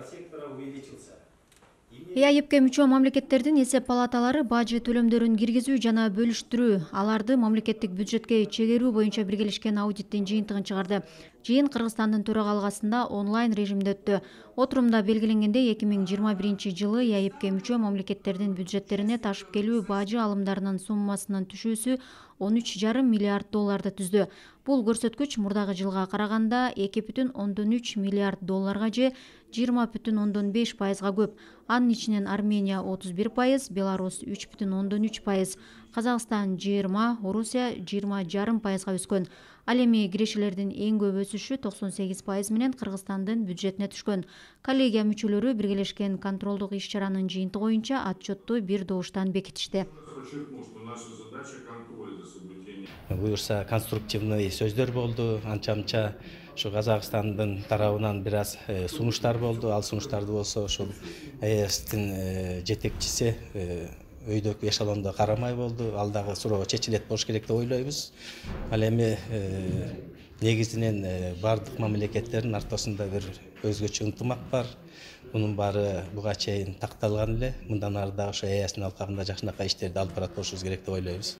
сектора увеличился. ЭАЭПке мүчө мамлекеттердин эсеп палаталары бажы төлөмдөрүн киргизүү жана бөлүштүрүү, аларды мамлекеттик бюджетке чегерүү боюнча биргелешкен аудиттин жыйынтыгын чыгарды. Жыйын Кыргызстандын төрагалыгында онлайн режимде өттү. Отурумда белгиленгендей 2021 жылы ЭАЭПке мүчө мамлекеттердин бюджеттерине ташып келүү бажы алымдарынын суммасынын түшүүсү 13,5 миллиард долларды түздү. Бул көрсөткүч мурдагы жылга караганда 2,3 миллиард долларга же 20,5%га көп. Анын ичинен Армения 31%, Беларусь 3,3%, Казакстан 20%, Орусия 20,5%га өскөн. Ал эми кирешелердин эң көп өсүшү 98% менен Кыргызстандын бюджетине түшкөн. Коллегия мүчөлөрү биргелешкен контролдук иш-чаранын жыйынтыгы боюнча отчетту бир добуштан бекитишти. Буюрса конструктивный сөздөр болду, анча-мынча ушу Казакстандын тарабынан бир аз сунуштар болду. Ал сунуштарды болсо ушул ЭСтин жетекчиси өйдөгү эшелондо карамай болду. Ал дагы суроо чечилет болуш керек деп ойлойбуз. Ал эми негизинен бардык мамлекеттердин ортосунда бир өзгөчө ынтымак бар. Bunun баары буга чейин такталган эле. Мындан ары дагы ошо ЭСтин алкагында жакшынакай иштерди алып барат болушубуз керек деп ойлойбуз.